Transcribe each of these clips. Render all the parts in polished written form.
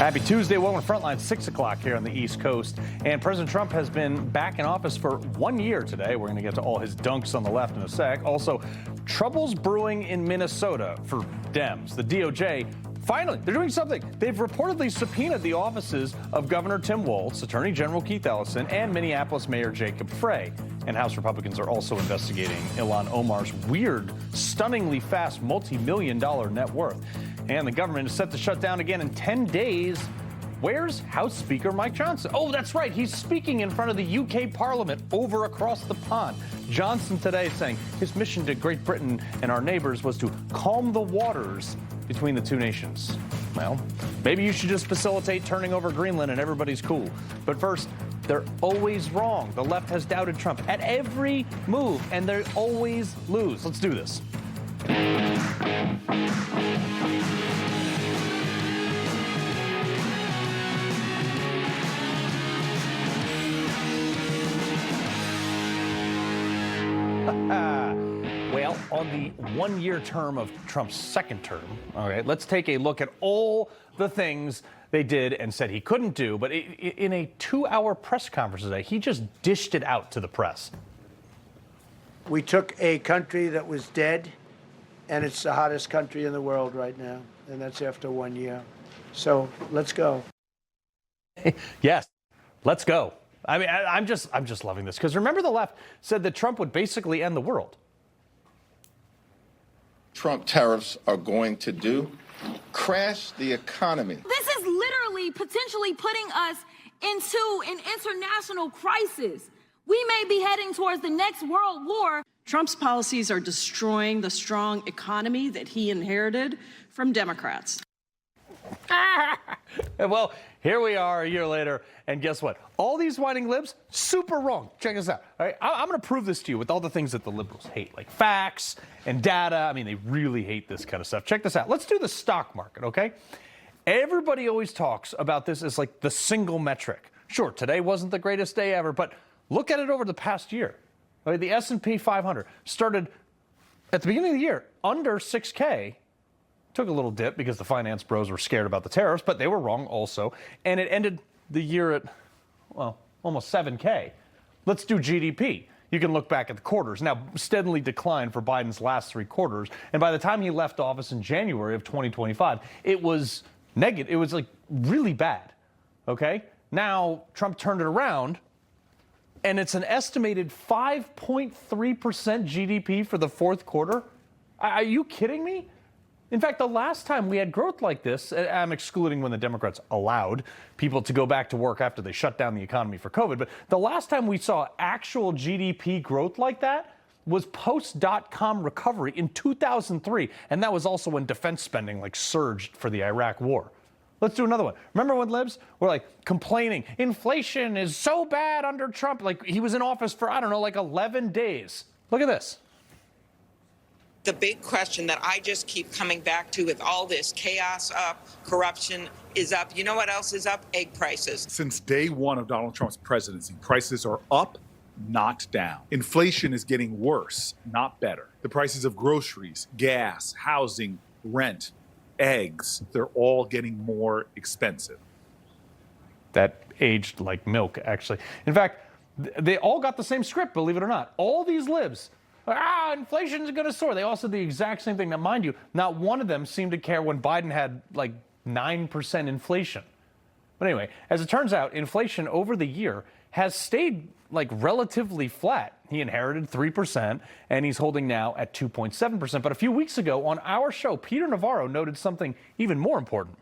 Happy Tuesday. Welcome to Frontline, 6 o'clock here on the East Coast. And President Trump has been back in office for 1 year today. We're going to get to all his dunks on the left in a sec. Also, troubles brewing in Minnesota for Dems. The DOJ, finally, they're doing something. They've reportedly subpoenaed the offices of Governor Tim Walz, Attorney General Keith Ellison, and Minneapolis Mayor Jacob Frey. And House Republicans are also investigating Ilhan Omar's weird, stunningly fast, multi-million-dollar net worth. And the government is set to shut down again in 10 days. Where's House Speaker Mike Johnson? Oh, that's right. He's speaking in front of the UK Parliament over across the pond. Johnson today saying his mission to Great Britain and our neighbors was to calm the waters between the two nations. Well, maybe you should just facilitate turning over Greenland and everybody's cool. But first, they're always wrong. The left has doubted Trump at every move, and they always lose. Let's do this. Well, on the 1 year term of Trump's second term, all right, let's take a look at all the things they did and said he couldn't do. But in a 2-hour press conference today, he just dished it out to the press. We took a country that was dead, and it's the hottest country in the world right now, and that's after 1 year. So let's go. Yes, let's go. I mean, I'm just loving this, because remember the left said that Trump would basically end the world. Trump tariffs are going to do crash the economy. This is literally potentially putting us into an international crisis. We may be heading towards the next world war. Trump's policies are destroying the strong economy that he inherited from Democrats. Well, here we are a year later, and guess what? All these whining libs, super wrong. Check this out. All right, I'm going to prove this to you with all the things that the liberals hate, like facts and data. I mean, they really hate this kind of stuff. Check this out. Let's do the stock market, okay? Everybody always talks about this as like the single metric. Sure, today wasn't the greatest day ever, but look at it over the past year. All right, the S&P 500 started at the beginning of the year under 6K. Took a little dip because the finance bros were scared about the tariffs, but they were wrong also. And it ended the year at, well, almost 7K. Let's do GDP. You can look back at the quarters. Now, steadily declined for Biden's last 3 quarters. And by the time he left office in January of 2025, it was negative. It was like really bad. Okay? Now, Trump turned it around, and it's an estimated 5.3% GDP for the 4th quarter. Are you kidding me? In fact, the last time we had growth like this, I'm excluding when the Democrats allowed people to go back to work after they shut down the economy for COVID, but the last time we saw actual GDP growth like that was post-dot-com recovery in 2003, and that was also when defense spending like surged for the Iraq war. Let's do another one. Remember when libs were like complaining, inflation is so bad under Trump, like he was in office for, I don't know, like 11 days. Look at this. The big question that I just keep coming back to with all this chaos up, corruption is up. You know what else is up? Egg prices. Since day one of Donald Trump's presidency, prices are up, not down. Inflation is getting worse, not better. The prices of groceries, gas, housing, rent, eggs, they're all getting more expensive. That aged like milk, actually. In fact, they all got the same script, believe it or not. All these libs. Inflation's going to soar. They all said the exact same thing. Now, mind you, not one of them seemed to care when Biden had like 9% inflation. But anyway, as it turns out, inflation over the year has stayed like relatively flat. He inherited 3%, and he's holding now at 2.7%. But a few weeks ago on our show, Peter Navarro noted something even more important.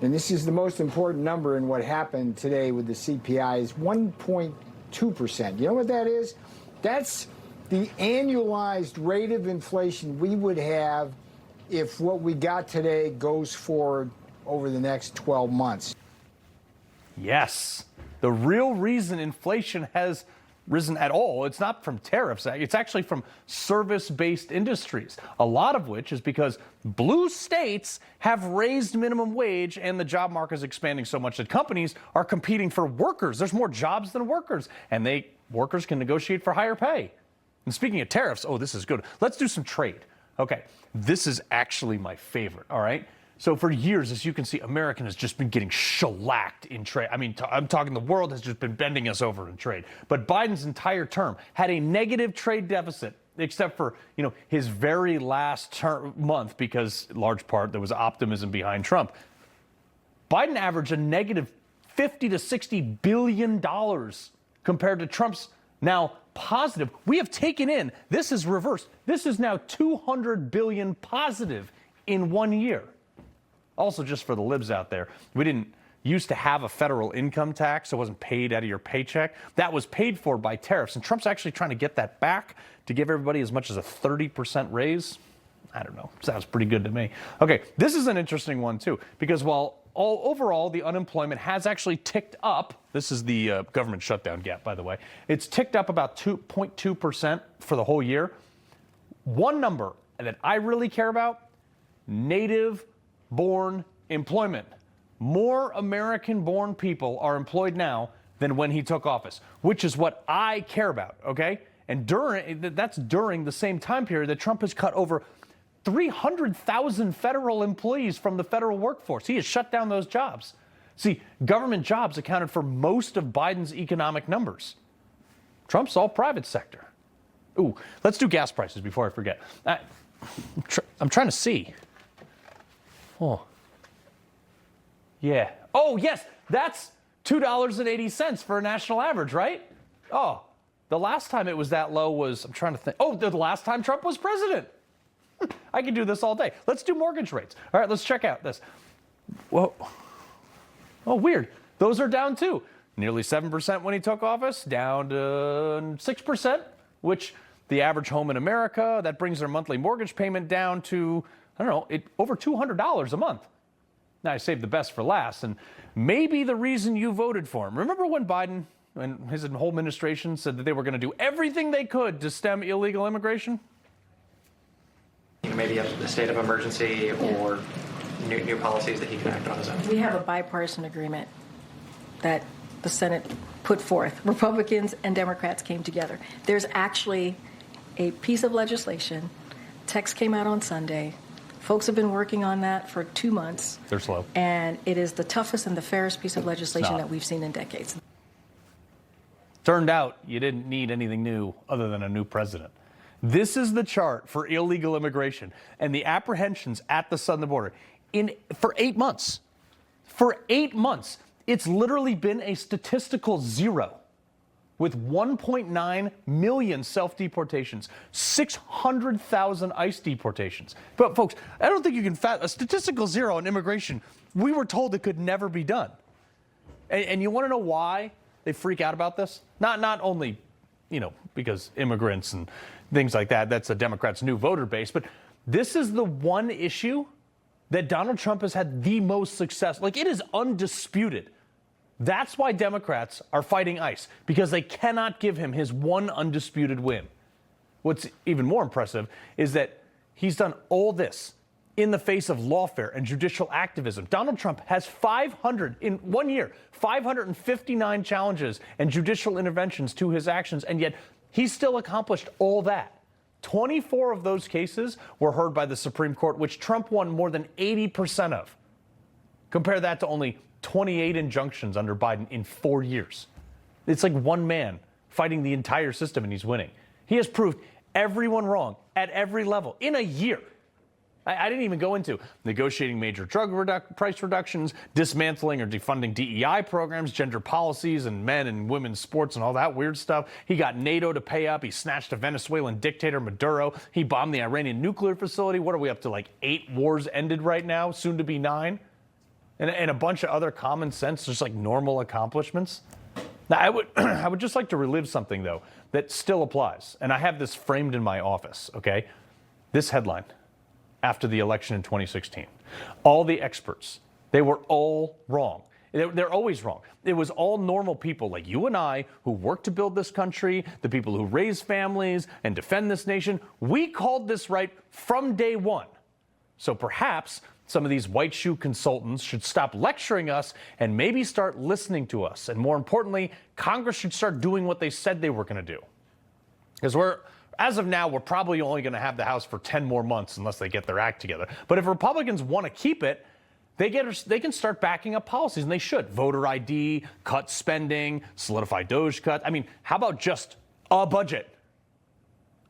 And this is the most important number in what happened today with the CPI is 1.2%. You know what that is? That's the annualized rate of inflation we would have if what we got today goes forward over the next 12 months. Yes. The real reason inflation has risen at all, it's not from tariffs, it's actually from service-based industries, a lot of which is because blue states have raised minimum wage and the job market is expanding so much that companies are competing for workers. There's more jobs than workers, and workers can negotiate for higher pay. And speaking of tariffs, oh, this is good. Let's do some trade. Okay, this is actually my favorite, all right? So for years, as you can see, America has just been getting shellacked in trade. I mean, I'm talking the world has just been bending us over in trade. But Biden's entire term had a negative trade deficit, except for, his very last month, because in large part there was optimism behind Trump. Biden averaged a negative $50 to $60 billion compared to Trump's now positive. We have taken in, this is reversed. This is now $200 billion positive in 1 year. Also, just for the libs out there, we didn't used to have a federal income tax. It wasn't paid out of your paycheck. That was paid for by tariffs. And Trump's actually trying to get that back to give everybody as much as a 30% raise. I don't know. Sounds pretty good to me. Okay, this is an interesting one, too, because while overall the unemployment has actually ticked up, this is the government shutdown gap, by the way, it's ticked up about 2.2% for the whole year. One number that I really care about, native-born employment. More American-born people are employed now than when he took office, which is what I care about, okay? And that's during the same time period that Trump has cut over 300,000 federal employees from the federal workforce. He has shut down those jobs. See, government jobs accounted for most of Biden's economic numbers. Trump's all private sector. Ooh, let's do gas prices before I forget. I'm trying to see. Oh. Yeah. Oh, yes, that's $2.80 for a national average, right? Oh, the last time it was that low was, I'm trying to think. Oh, the last time Trump was president. I can do this all day. Let's do mortgage rates. All right, let's check out this. Whoa. Oh, weird. Those are down too. Nearly 7% when he took office, down to 6%, which the average home in America, that brings their monthly mortgage payment down to, I don't know, over $200 a month. Now, I saved the best for last, and maybe the reason you voted for him. Remember when Biden and his whole administration said that they were going to do everything they could to stem illegal immigration? Maybe a state of emergency or new policies that he can act on his own. We have a bipartisan agreement that the Senate put forth. Republicans and Democrats came together. There's actually a piece of legislation. Text came out on Sunday. Folks have been working on that for 2 months. They're slow. And it is the toughest and the fairest piece of legislation that we've seen in decades. Turned out you didn't need anything new other than a new president. This is the chart for illegal immigration and the apprehensions at the southern border. For 8 months. For 8 months, it's literally been a statistical zero, with 1.9 million self-deportations, 600,000 ICE deportations. But folks, I don't think you can a statistical zero on immigration. We were told it could never be done. And you want to know why they freak out about this? Not only, because immigrants and things like that, that's a Democrats' new voter base, but this is the one issue that Donald Trump has had the most success. Like, it is undisputed. That's why Democrats are fighting ICE, because they cannot give him his one undisputed win. What's even more impressive is that he's done all this in the face of lawfare and judicial activism. Donald Trump has 559 challenges and judicial interventions to his actions, and yet he's still accomplished all that. 24 of those cases were heard by the Supreme Court, which Trump won more than 80% of. Compare that to only 28 injunctions under Biden in 4 years. It's like one man fighting the entire system, and he's winning. He has proved everyone wrong at every level in a year. I didn't even go into negotiating major drug price reductions, dismantling or defunding DEI programs, gender policies, and men and women's sports and all that weird stuff. He got NATO to pay up. He snatched a Venezuelan dictator, Maduro. He bombed the Iranian nuclear facility. What are we up to, like 8 wars ended right now, soon to be 9? And a bunch of other common sense, just like normal accomplishments. Now, I would just like to relive something, though, that still applies. And I have this framed in my office, okay? This headline. After the election in 2016. All the experts, they were all wrong. They're always wrong. It was all normal people like you and I who work to build this country, the people who raise families and defend this nation. We called this right from day one. So perhaps some of these white shoe consultants should stop lecturing us and maybe start listening to us. And more importantly, Congress should start doing what they said they were going to do. Because as of now, we're probably only going to have the House for 10 more months unless they get their act together. But if Republicans want to keep it, they can start backing up policies, and they should. Voter ID, cut spending, solidify Doge cuts. I mean, how about just a budget?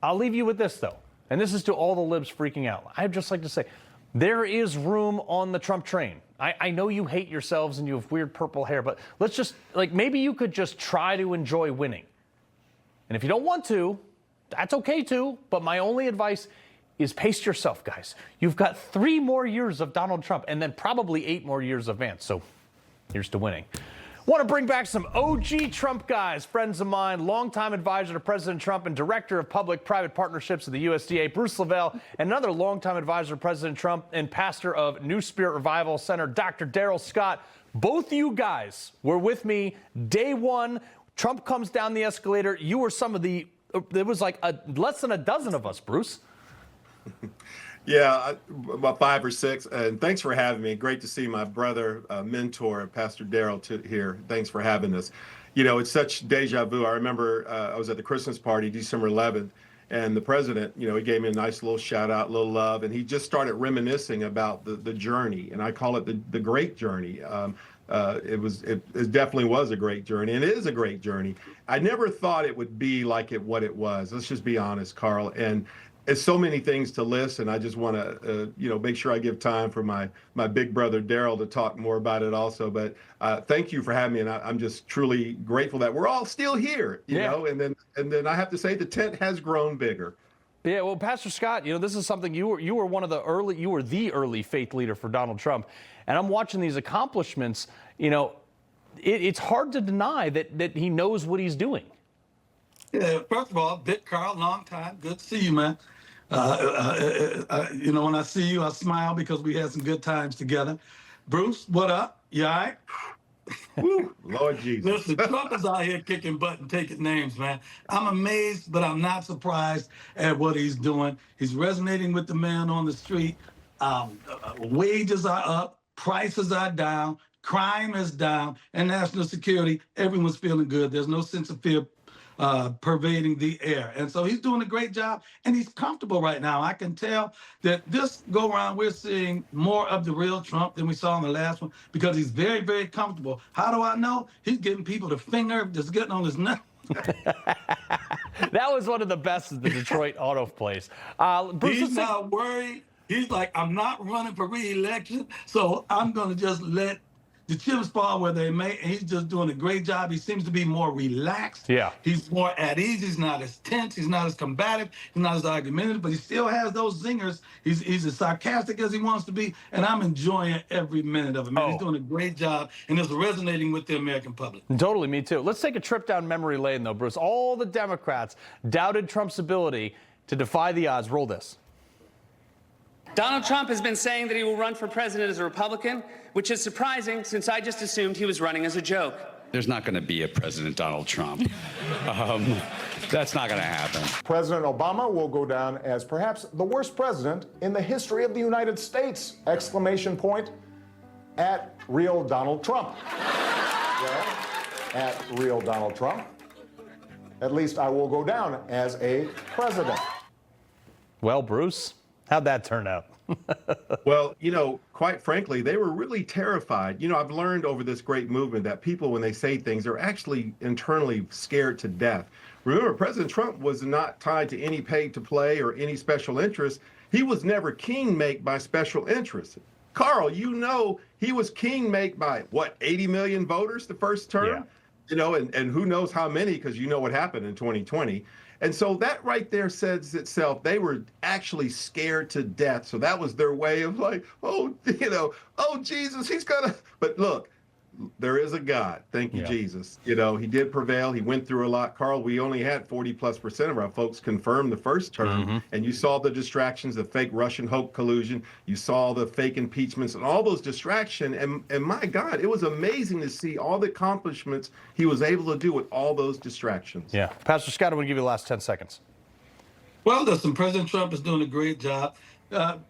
I'll leave you with this, though, and this is to all the libs freaking out. I'd just like to say, there is room on the Trump train. I know you hate yourselves and you have weird purple hair, but let's just, like, maybe you could just try to enjoy winning. And if you don't want to, that's okay too, but my only advice is pace yourself, guys. You've got 3 more years of Donald Trump and then probably 8 more years of Vance, so here's to winning. Want to bring back some OG Trump guys, friends of mine, longtime advisor to President Trump and director of public-private partnerships at the USDA, Bruce LeVell, and another longtime advisor to President Trump and pastor of New Spirit Revival Center, Dr. Darrell Scott. Both you guys were with me day one. Trump comes down the escalator. You were some of the, there was like less than a dozen of us, Bruce. Yeah, about 5 or 6. And thanks for having me. Great to see my brother, mentor, Pastor Darrell here. Thanks for having us. You know, it's such deja vu. I remember I was at the Christmas party, December 11th, and the president, you know, he gave me a nice little shout out, little love, and he just started reminiscing about the journey. And I call it the great journey. It definitely was a great journey, and it is a great journey. I never thought it would be like what it was. Let's just be honest, Carl. And it's so many things to list, and I just want to, make sure I give time for my big brother Darrell to talk more about it also. But thank you for having me, and I'm just truly grateful that we're all still here, you know. And then I have to say the tent has grown bigger. Yeah, well, Pastor Scott, you know, this is something you were one of the early, you were the early faith leader for Donald Trump, and I'm watching these accomplishments. You know, it's hard to deny that he knows what he's doing. Yeah, first of all, Big Carl, long time, good to see you, man. You know, when I see you, I smile because we had some good times together. Bruce, what up? You all right? Woo, Lord Jesus. Listen, Trump is out here kicking butt and taking names, man. I'm amazed, but I'm not surprised at what he's doing. He's resonating with the man on the street. Wages are up, prices are down, crime is down, and national security, everyone's feeling good. There's no sense of fear pervading the air. And so he's doing a great job, and he's comfortable right now. I can tell that this go around, we're seeing more of the real Trump than we saw in the last one, because he's very, very comfortable. How do I know? He's getting people to finger, just getting on his neck. That was one of the best at the Detroit auto place. Bruce, he's not worried. He's like, I'm not running for re-election, so I'm going to just let the chips fall where they may, and he's just doing a great job. He seems to be more relaxed. Yeah. He's more at ease. He's not as tense. He's not as combative. He's not as argumentative, but he still has those zingers. He's as sarcastic as he wants to be, and I'm enjoying every minute of it, man. He's doing a great job, and it's resonating with the American public. Totally, me too. Let's take a trip down memory lane, though, Bruce. All the Democrats doubted Trump's ability to defy the odds. Roll this. Donald Trump has been saying that he will run for president as a Republican, which is surprising since I just assumed he was running as a joke. There's not going to be a President Donald Trump. That's not going to happen. President Obama will go down as perhaps the worst president in the history of the United States! Exclamation point at real Donald Trump. Well, at real Donald Trump. At least I will go down as a president. Well, Bruce, how'd that turn out? Well, you know, quite frankly, they were really terrified. You know, I've learned over this great movement that people, when they say things, are actually internally scared to death. Remember, President Trump was not tied to any pay-to-play or any special interest. He was never king-make by special interests. Carl, you know, he was king-make by, what, 80 million voters the first term? Yeah. You know, and who knows how many, because you know what happened in 2020. And so that right there says itself. They were actually scared to death. So that was their way of like, oh, you know, oh, Jesus, he's gonna. But look, there is a God. Thank you, Jesus. You know, he did prevail. He went through a lot. Carl, we only had 40+% of our folks confirm the first term. And you saw the distractions, the fake Russian hoax collusion. You saw the fake impeachments and all those distractions. And my God, it was amazing to see all the accomplishments he was able to do with all those distractions. Yeah. Pastor Scott, I'm going to give you the last 10 seconds. Well, listen, President Trump is doing a great job.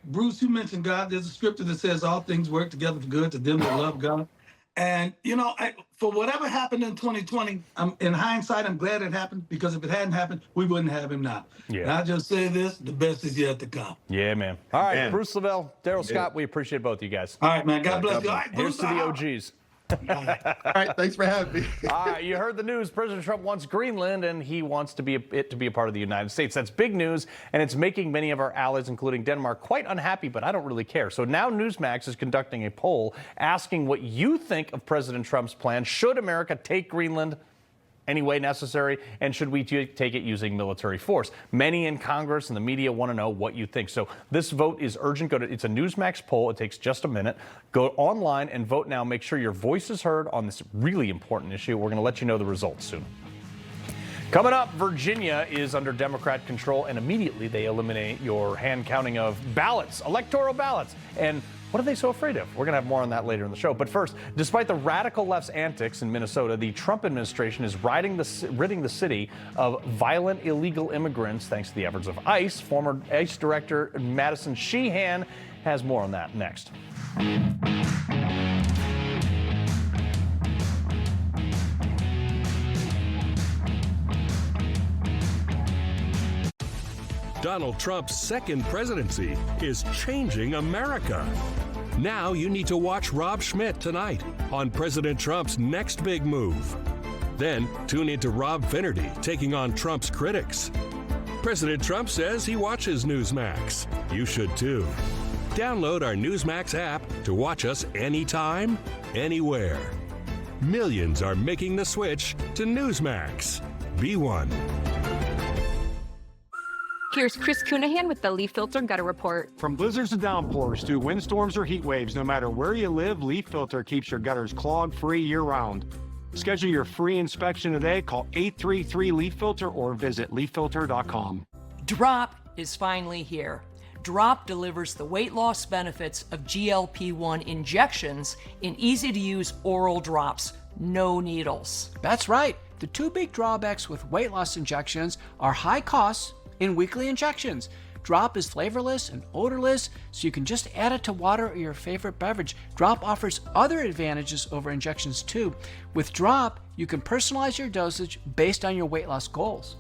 Bruce, you mentioned God. There's a scripture that says all things work together for good to them that love God. And, you know, for whatever happened in 2020, in hindsight, I'm glad it happened, because if it hadn't happened, we wouldn't have him now. Yeah. And I just say this, the best is yet to come. Yeah, man. All right, Man. Bruce LeVell, Darrell Scott, we appreciate both of you guys. All right, man. God bless you. All right, Here's Bruce, to the OGs. All right, thanks for having me. All right, you heard the news. President Trump wants Greenland, and he wants it to be a part of the United States. That's big news, and it's making many of our allies, including Denmark, quite unhappy, but I don't really care. So now Newsmax is conducting a poll asking what you think of President Trump's plan. Should America take Greenland any way necessary, and should we take it using military force? Many in Congress and the media want to know what you think. So this vote is urgent. It's a Newsmax poll. It takes just a minute. Go online and vote now. Make sure your voice is heard on this really important issue. We're going to let you know the results soon. Coming up, Virginia is under Democrat control, and immediately they eliminate your hand counting of ballots, electoral ballots. And what are they so afraid of? We're going to have more on that later in the show. But first, despite the radical left's antics in Minnesota, the Trump administration is ridding the city of violent illegal immigrants thanks to the efforts of ICE. Former ICE Director Madison Sheahan has more on that next. Donald Trump's second presidency is changing America. Now you need to watch Rob Schmitt tonight on President Trump's next big move. Then tune into Rob Finnerty taking on Trump's critics. President Trump says he watches Newsmax. You should too. Download our Newsmax app to watch us anytime, anywhere. Millions are making the switch to Newsmax. Be one. Here's Chris Cunahan with the Leaf Filter Gutter Report. From blizzards to downpours to windstorms or heat waves, no matter where you live, Leaf Filter keeps your gutters clog-free year-round. Schedule your free inspection today. Call 833-LEAF-FILTER or visit leaffilter.com. Drop is finally here. Drop delivers the weight loss benefits of GLP-1 injections in easy-to-use oral drops, no needles. That's right. The two big drawbacks with weight loss injections are high costs in weekly injections. Drop is flavorless and odorless, so you can just add it to water or your favorite beverage. Drop offers other advantages over injections too. With Drop, you can personalize your dosage based on your weight loss goals.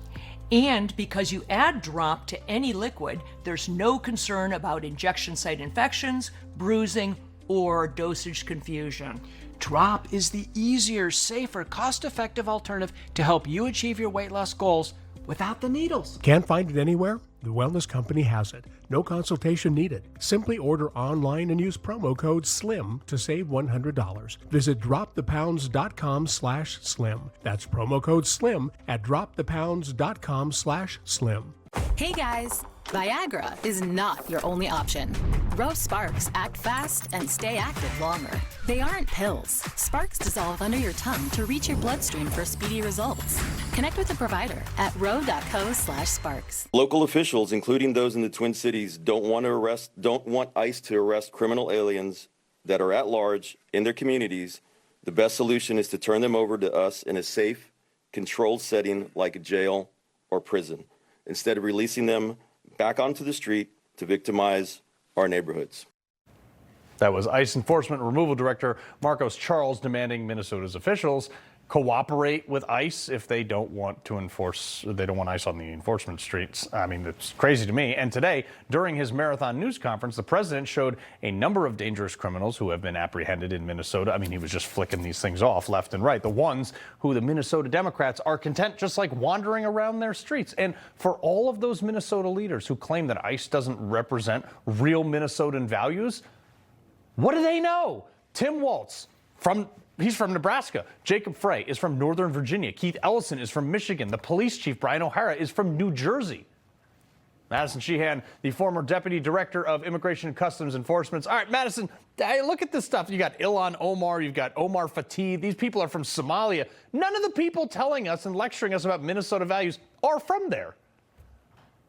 And because you add Drop to any liquid, there's no concern about injection site infections, bruising, or dosage confusion. Drop is the easier, safer, cost-effective alternative to help you achieve your weight loss goals without the needles. Can't find it anywhere? The Wellness Company has it. No consultation needed. Simply order online and use promo code SLIM to save $100. Visit dropthepounds.com/slim. That's promo code SLIM at dropthepounds.com/slim. Hey guys, Viagra is not your only option. Grow Sparks act fast and stay active longer. They aren't pills. Sparks dissolve under your tongue to reach your bloodstream for speedy results. Connect with a provider at ro.co/sparks. Local officials, including those in the Twin Cities, don't want ICE to arrest criminal aliens that are at large in their communities. The best solution is to turn them over to us in a safe, controlled setting like a jail or prison, instead of releasing them back onto the street to victimize our neighborhoods. That was ICE Enforcement Removal Director Marcos Charles demanding Minnesota's officials cooperate with ICE if they don't want to enforce, they don't want ICE on the enforcement streets. I mean, it's crazy to me. And today, during his marathon news conference, the president showed a number of dangerous criminals who have been apprehended in Minnesota. I mean, he was just flicking these things off left and right. The ones who the Minnesota Democrats are content just like wandering around their streets. And for all of those Minnesota leaders who claim that ICE doesn't represent real Minnesotan values, what do they know? Tim Walz, he's from Nebraska. Jacob Frey is from Northern Virginia. Keith Ellison is from Michigan. The police chief, Brian O'Hara, is from New Jersey. Madison Sheahan, the former deputy director of Immigration and Customs Enforcement. All right, Madison, look at this stuff. You got Ilhan Omar, you've got Omar Fatih. These people are from Somalia. None of the people telling us and lecturing us about Minnesota values are from there.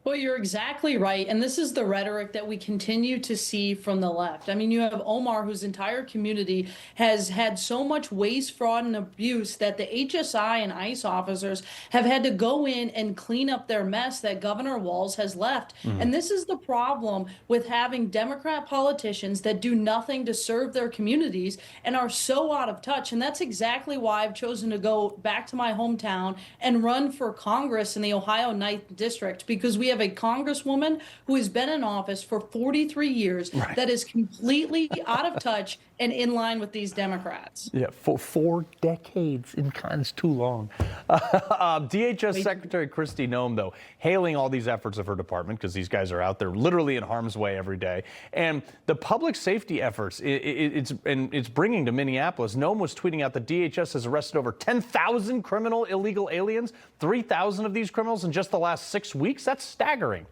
Well, you're exactly right. And this is the rhetoric that we continue to see from the left. I mean, you have Omar, whose entire community has had so much waste, fraud, and abuse that the HSI and ICE officers have had to go in and clean up their mess that Governor Walz has left. And this is the problem with having Democrat politicians that do nothing to serve their communities and are so out of touch. And that's exactly why I've chosen to go back to my hometown and run for Congress in the Ohio 9th District, because we have a congresswoman who has been in office for 43 years that is completely out of touch and in line with these Democrats. Yeah, for 4 decades in Cannes, too long. DHS Secretary Kristi Noem, though, hailing all these efforts of her department, because these guys are out there literally in harm's way every day, and the public safety efforts it's bringing to Minneapolis. Noem was tweeting out that DHS has arrested over 10,000 criminal illegal aliens, 3,000 of these criminals in just the last 6 weeks. That's staggering.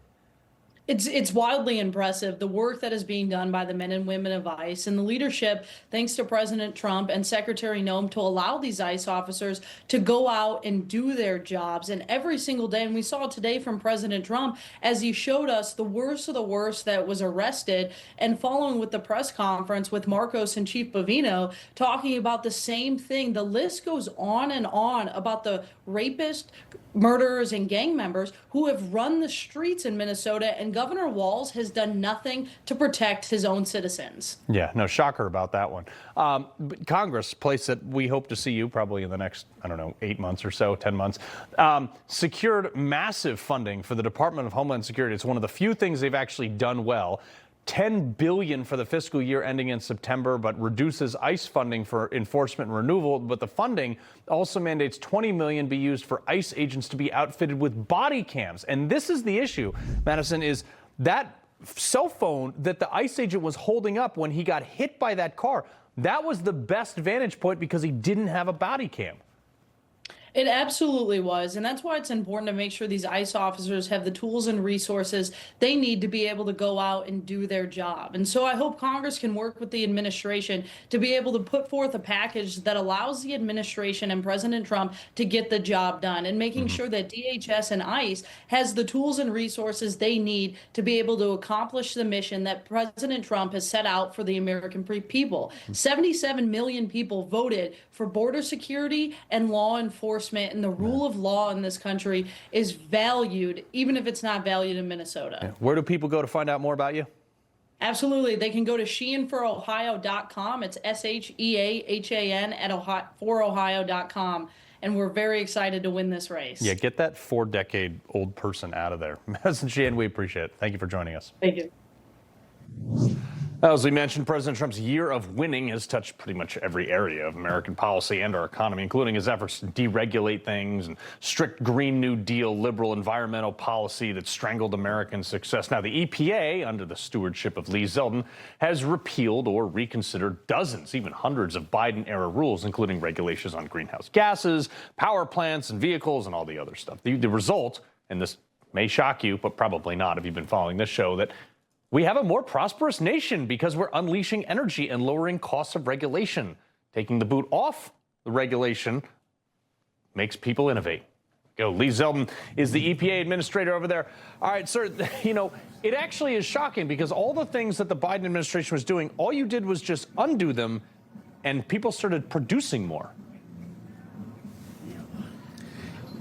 It's wildly impressive, the work that is being done by the men and women of ICE and the leadership, thanks to President Trump and Secretary Noem, to allow these ICE officers to go out and do their jobs. And every single day, and we saw today from President Trump, as he showed us the worst of the worst that was arrested, and following with the press conference with Marcos and Chief Bovino, talking about the same thing. The list goes on and on about the rapists, murderers, and gang members who have run the streets in Minnesota, and Governor Walz has done nothing to protect his own citizens. Yeah, no shocker about that one. Congress, place that we hope to see you probably in the next, 8 months or so, 10 months, secured massive funding for the Department of Homeland Security. It's one of the few things they've actually done well. $10 billion for the fiscal year ending in September, but reduces ICE funding for enforcement and removal. But the funding also mandates $20 million be used for ICE agents to be outfitted with body cams. And this is the issue, Madison, is that cell phone that the ICE agent was holding up when he got hit by that car, that was the best vantage point because he didn't have a body cam. It absolutely was. And that's why it's important to make sure these ICE officers have the tools and resources they need to be able to go out and do their job. And so I hope Congress can work with the administration to be able to put forth a package that allows the administration and President Trump to get the job done, and making sure that DHS and ICE has the tools and resources they need to be able to accomplish the mission that President Trump has set out for the American people. 77 million people voted for border security and law enforcement, and the rule of law in this country is valued, even if it's not valued in Minnesota. Yeah. Where do people go to find out more about you? Absolutely. They can go to SheahanForOhio.com. It's SHEAHAN at forohio.com. And we're very excited to win this race. Yeah, get that 4-decade-old person out of there. Madison Sheahan, we appreciate it. Thank you for joining us. Thank you. As we mentioned, President Trump's year of winning has touched pretty much every area of American policy and our economy, including his efforts to deregulate things and strict Green New Deal liberal environmental policy that strangled American success. Now, the EPA, under the stewardship of Lee Zeldin, has repealed or reconsidered dozens, even hundreds of Biden-era rules, including regulations on greenhouse gases, power plants, and vehicles, and all the other stuff. The result, and this may shock you, but probably not if you've been following this show, that we have a more prosperous nation because we're unleashing energy and lowering costs of regulation. Taking the boot off the regulation makes people innovate. Go. Lee Zeldin is the EPA administrator over there. All right, sir, it actually is shocking because all the things that the Biden administration was doing, all you did was just undo them and people started producing more.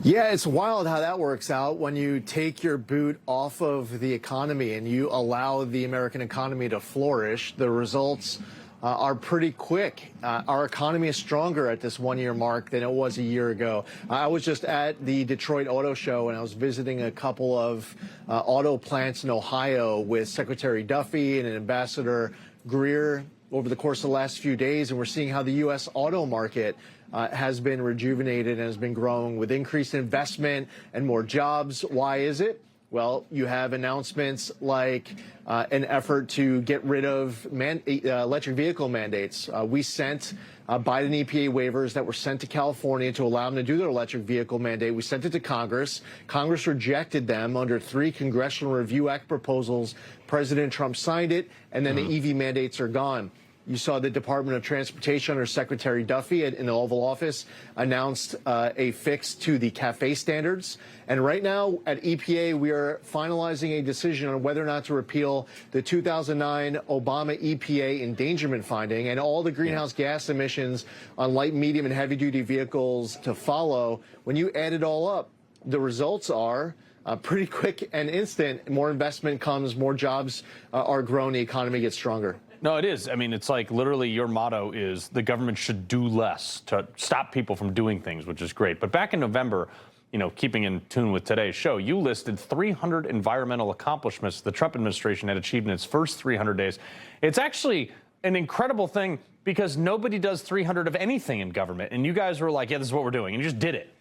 Yeah, it's wild how that works out when you take your boot off of the economy and you allow the American economy to flourish. The results are pretty quick. Our economy is stronger at this one-year mark than it was a year ago. I was just at the Detroit Auto Show, and I was visiting a couple of auto plants in Ohio with Secretary Duffy and Ambassador Greer over the course of the last few days, and we're seeing how the U.S. auto market has been rejuvenated and has been growing with increased investment and more jobs. Why is it? Well, you have announcements like an effort to get rid of electric vehicle mandates. We sent Biden EPA waivers that were sent to California to allow them to do their electric vehicle mandate. We sent it to Congress. Congress rejected them under 3 Congressional Review Act proposals. President Trump signed it, and then the EV mandates are gone. you saw the Department of Transportation under Secretary Duffy in the Oval Office announced a fix to the CAFE standards. And right now at EPA, we are finalizing a decision on whether or not to repeal the 2009 Obama EPA endangerment finding and all the greenhouse gas emissions on light, medium, and heavy-duty vehicles to follow. When you add it all up, the results are pretty quick and instant. More investment comes, more jobs are grown, the economy gets stronger. No, it is. I mean, it's like literally your motto is the government should do less to stop people from doing things, which is great. But back in November, you know, keeping in tune with today's show, you listed 300 environmental accomplishments the Trump administration had achieved in its first 300 days. It's actually an incredible thing because nobody does 300 of anything in government. And you guys were like, yeah, this is what we're doing. And you just did it.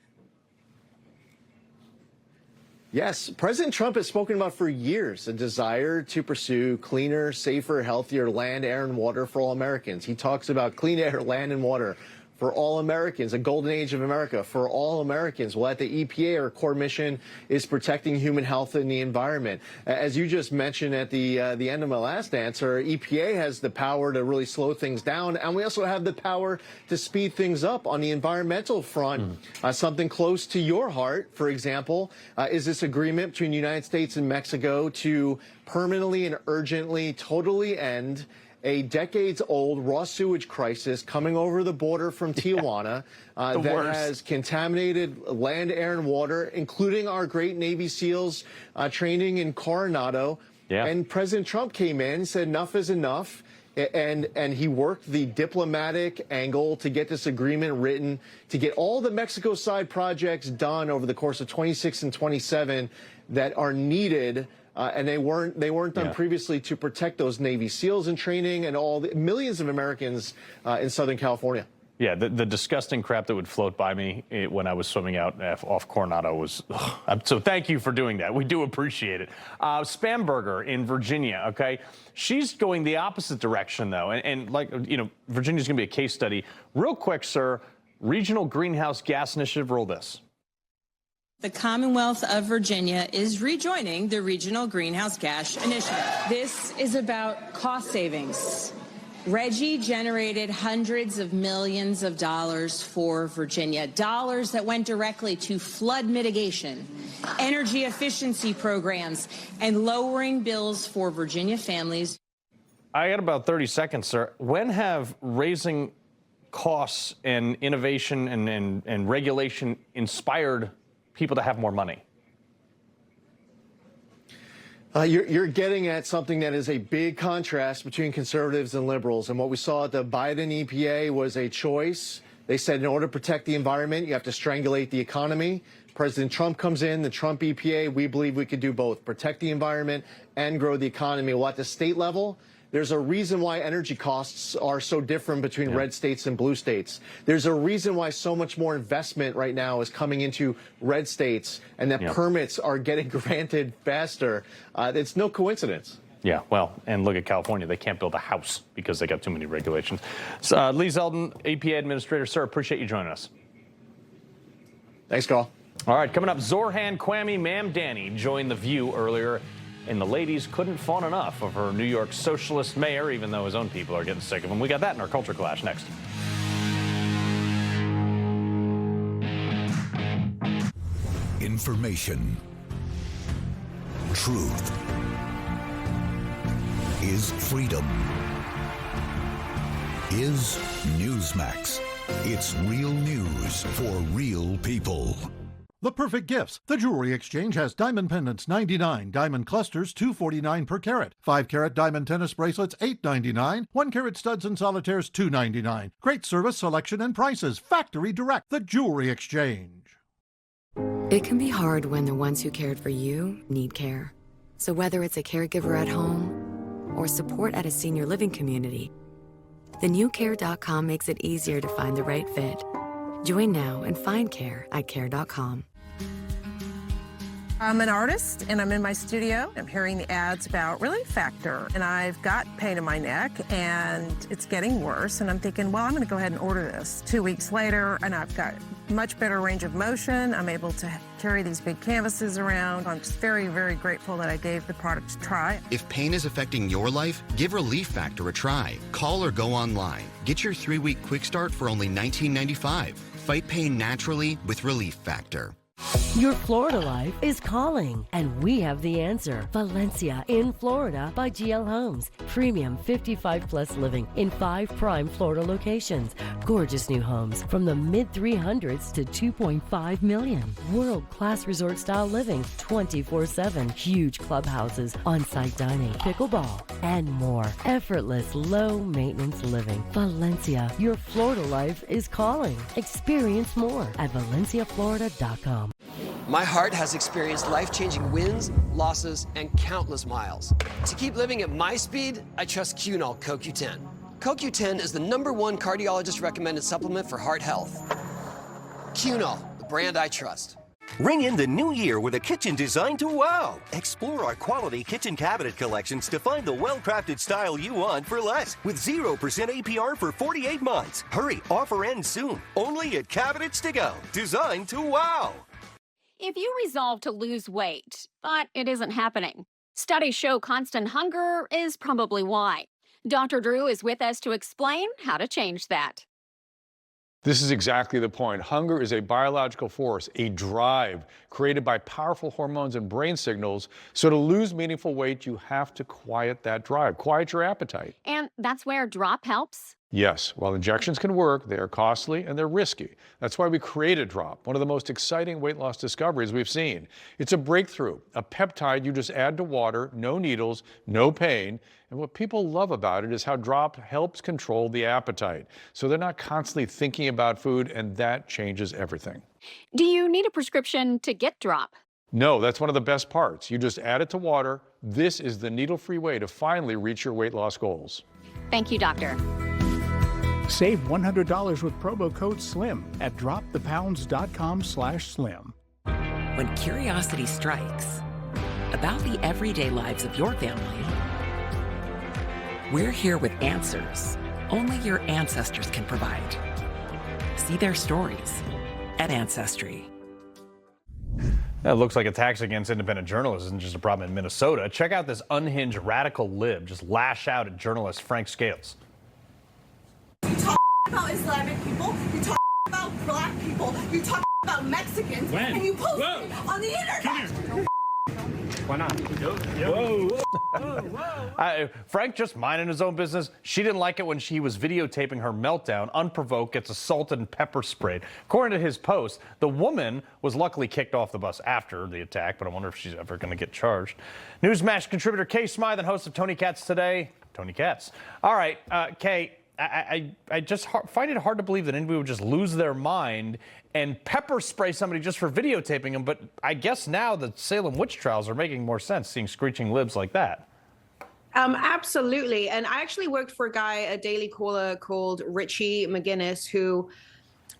Yes, President Trump has spoken about for years a desire to pursue cleaner, safer, healthier land, air, and water for all Americans. He talks about clean air, land, and water for all Americans, a golden age of America for all Americans. Well, at the EPA, our core mission is protecting human health and the environment. As you just mentioned at the end of my last answer, EPA has the power to really slow things down, and we also have the power to speed things up on the environmental front. Something close to your heart, for example, is this agreement between the United States and Mexico to permanently and urgently totally end a decades-old raw sewage crisis coming over the border from Tijuana that has contaminated land, air, and water, including our great Navy SEALs training in Coronado. And President Trump came in and said enough is enough, and he worked the diplomatic angle to get this agreement written, to get all the Mexico side projects done over the course of 26 and 27 that are needed. And they weren't done previously to protect those Navy SEALs in training and all the millions of Americans in Southern California. Yeah, the disgusting crap that would float by me when I was swimming out off Coronado was. So thank you for doing that. We do appreciate it. Spamberger in Virginia. Okay, she's going the opposite direction though, and like you know, Virginia's going to be a case study. Real quick, sir. Regional Greenhouse Gas Initiative. Roll this. The Commonwealth of Virginia is rejoining the Regional Greenhouse Gas Initiative. This is about cost savings. Reggie generated hundreds of millions of dollars for Virginia, dollars that went directly to flood mitigation, energy efficiency programs, and lowering bills for Virginia families. I got about 30 seconds, sir. When have raising costs and innovation and regulation inspired people to have more money? You're getting at something that is a big contrast between conservatives and liberals. And what we saw at the Biden EPA was a choice. They said in order to protect the environment, you have to strangulate the economy. President Trump comes in, the Trump EPA, we believe we could do both, protect the environment and grow the economy. Well, at the state level, there's a reason why energy costs are so different between red states and blue states. There's a reason why so much more investment right now is coming into red states and that permits are getting granted faster. It's no coincidence. Yeah, well, and look at California. They can't build a house because they got too many regulations. So, Lee Zeldin, EPA Administrator, sir, appreciate you joining us. Thanks, Carl. All right, coming up, Zorhan Kwame Mamdani joined The View earlier, and the ladies couldn't fawn enough of her New York socialist mayor, even though his own people are getting sick of him. We got that in our Culture Clash next. Information. Truth. Is freedom. Is Newsmax. It's real news for real people. The perfect gifts. The Jewelry Exchange has diamond pendants $99, diamond clusters $249 per carat, 5-carat diamond tennis bracelets $8.99, 1-carat studs and solitaires $2.99. Great service, selection, and prices. Factory direct. The Jewelry Exchange. It can be hard when the ones who cared for you need care. So whether it's a caregiver at home or support at a senior living community, thenewcare.com makes it easier to find the right fit. Join now and find care at care.com. I'm an artist and I'm in my studio. I'm hearing the ads about Relief Factor and I've got pain in my neck and it's getting worse and I'm thinking, well, I'm going to go ahead and order this. 2 weeks later and I've got much better range of motion. I'm able to carry these big canvases around. I'm just very, very grateful that I gave the product a try. If pain is affecting your life, give Relief Factor a try. Call or go online. Get your 3-week quick start for only $19.95. Fight pain naturally with Relief Factor. Your Florida life is calling, and we have the answer. Valencia in Florida by GL Homes. Premium 55-plus living in 5 prime Florida locations. Gorgeous new homes from the mid-300s to $2.5 million. World-class resort-style living 24/7. Huge clubhouses, on-site dining, pickleball, and more. Effortless, low-maintenance living. Valencia, your Florida life is calling. Experience more at valenciaflorida.com. My heart has experienced life-changing wins, losses, and countless miles. To keep living at my speed, I trust Cunol CoQ10. CoQ10 is the #1 cardiologist-recommended supplement for heart health. Cunol, the brand I trust. Ring in the new year with a kitchen designed to wow. Explore our quality kitchen cabinet collections to find the well-crafted style you want for less with 0% APR for 48 months. Hurry, offer ends soon. Only at Cabinets to Go. Designed to wow. If you resolve to lose weight, but it isn't happening, studies show constant hunger is probably why. Dr. Drew is with us to explain how to change that. This is exactly the point. Hunger is a biological force, a drive created by powerful hormones and brain signals. So to lose meaningful weight, you have to quiet that drive, quiet your appetite. And that's where Drop helps? Yes, while injections can work, they are costly and they're risky. That's why we created Drop, one of the most exciting weight loss discoveries we've seen. It's a breakthrough, a peptide you just add to water, no needles, no pain. And what people love about it is how Drop helps control the appetite. So they're not constantly thinking about food, and that changes everything. Do you need a prescription to get Drop? No, that's one of the best parts. You just add it to water. This is the needle-free way to finally reach your weight loss goals. Thank you, doctor. Save $100 with promo code SLIM at dropthepounds.com/slim. When curiosity strikes about the everyday lives of your family, we're here with answers only your ancestors can provide. See their stories at Ancestry. It looks like attacks against independent journalists isn't just a problem in Minnesota. Check out this unhinged radical lib just lash out at journalist Frank Scales. You talk about Islamic people, you talk about black people, you talk about Mexicans, and you post it on the internet. Why not? Frank just minding his own business. She didn't like it when she was videotaping her meltdown. Unprovoked, gets assaulted and pepper sprayed. According to his post, the woman was luckily kicked off the bus after the attack, but I wonder if she's ever going to get charged. Newsmax contributor Kay Smythe and host of Tony Katz Today. Tony Katz. All right, Kay. I just find it hard to believe that anybody would just lose their mind and pepper spray somebody just for videotaping them. But I guess now the Salem witch trials are making more sense, seeing screeching libs like that. Absolutely. And I actually worked for a guy, a daily caller called Richie McGinnis, who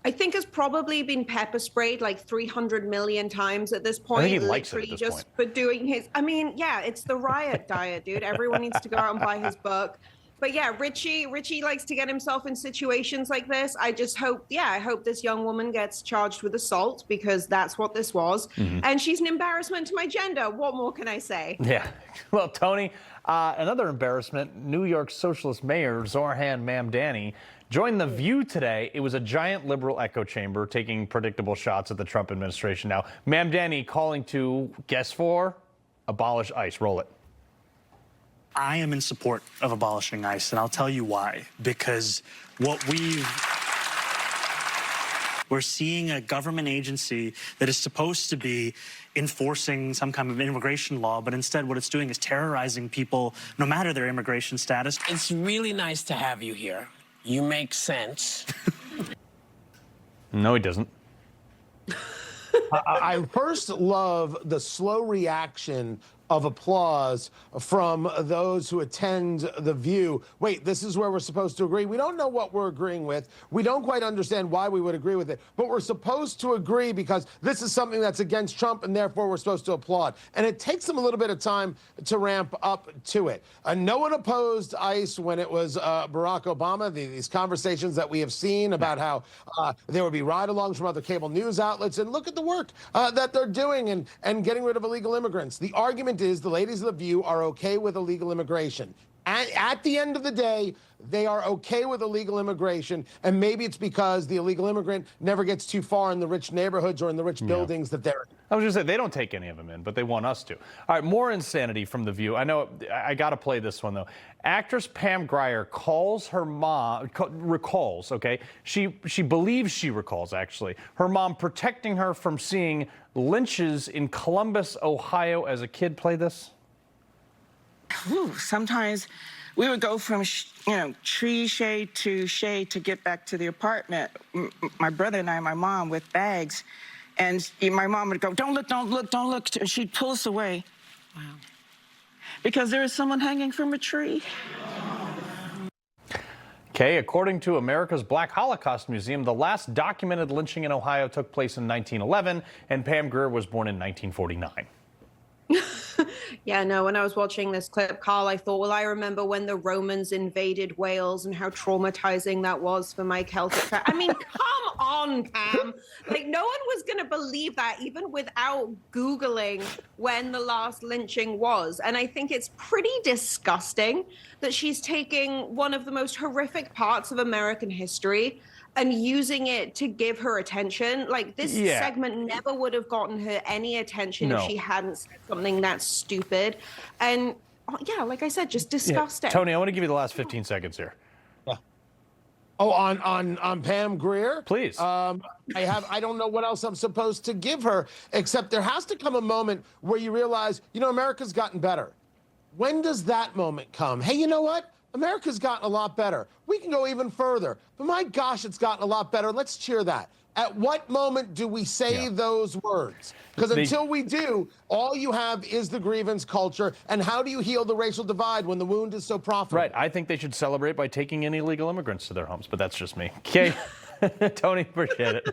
I think has probably been pepper sprayed like 300 million times at this point. I think he likes it at this just point. for doing his, I mean, yeah, it's the riot diet, dude. Everyone needs to go out and buy his book. But yeah, Richie likes to get himself in situations like this. I just hope, I hope this young woman gets charged with assault, because that's what this was. Mm-hmm. And she's an embarrassment to my gender. What more can I say? Yeah. Well, Tony, another embarrassment. New York Socialist Mayor Zoran Mamdani joined The View today. It was a giant liberal echo chamber taking predictable shots at the Trump administration. Now, Mamdani calling to, guess for, abolish ICE. Roll it. I am in support of abolishing ICE, and I'll tell you why. Because we're seeing a government agency that is supposed to be enforcing some kind of immigration law, but instead what it's doing is terrorizing people no matter their immigration status. It's really nice to have you here. You make sense. No, he doesn't. I first love the slow reaction of applause from those who attend The View. Wait, this is where we're supposed to agree? We don't know what we're agreeing with. We don't quite understand why we would agree with it, but we're supposed to agree because this is something that's against Trump, and therefore we're supposed to applaud. And it takes them a little bit of time to ramp up to it. No one opposed ICE when it was Barack Obama. These conversations that we have seen about how there would be ride-alongs from other cable news outlets, and look at the work that they're doing and getting rid of illegal immigrants. The argument is the ladies of The View are okay with illegal immigration. At the end of the day, they are okay with illegal immigration, and maybe it's because the illegal immigrant never gets too far in the rich neighborhoods or in the rich buildings that they're in. I was just saying, they don't take any of them in, but they want us to. All right, more insanity from The View. I know, I got to play this one, though. Actress Pam Grier calls her mom, recalls, okay? She believes she recalls, actually, her mom protecting her from seeing lynches in Columbus, Ohio as a kid. Play this. Sometimes we would go from, tree shade to get back to the apartment. My brother and I, my mom, with bags. And my mom would go, don't look, don't look, don't look. And she'd pull us away. Wow. Because there was someone hanging from a tree. Okay, according to America's Black Holocaust Museum, the last documented lynching in Ohio took place in 1911, and Pam Grier was born in 1949. Yeah, no, when I was watching this clip, Carl, I thought, well, I remember when the Romans invaded Wales and how traumatizing that was for my Celtic. I mean, come on, Pam. Like, no one was going to believe that, even without Googling when the last lynching was. And I think it's pretty disgusting that she's taking one of the most horrific parts of American history and using it to give her attention. Like, this segment never would have gotten her any attention if she hadn't said something that stupid. And yeah, like I said, just disgusting. Tony, I want to give you the last 15 seconds here. Oh, on Pam Grier? Please. I don't know what else I'm supposed to give her, except there has to come a moment where you realize, America's gotten better. When does that moment come? Hey, you know what? America's gotten a lot better. We can go even further. But my gosh, it's gotten a lot better. Let's cheer that. At what moment do we say those words? Because until we do, all you have is the grievance culture. And how do you heal the racial divide when the wound is so profitable? Right. I think they should celebrate by taking in illegal immigrants to their homes, but that's just me. Okay. Tony, appreciate it.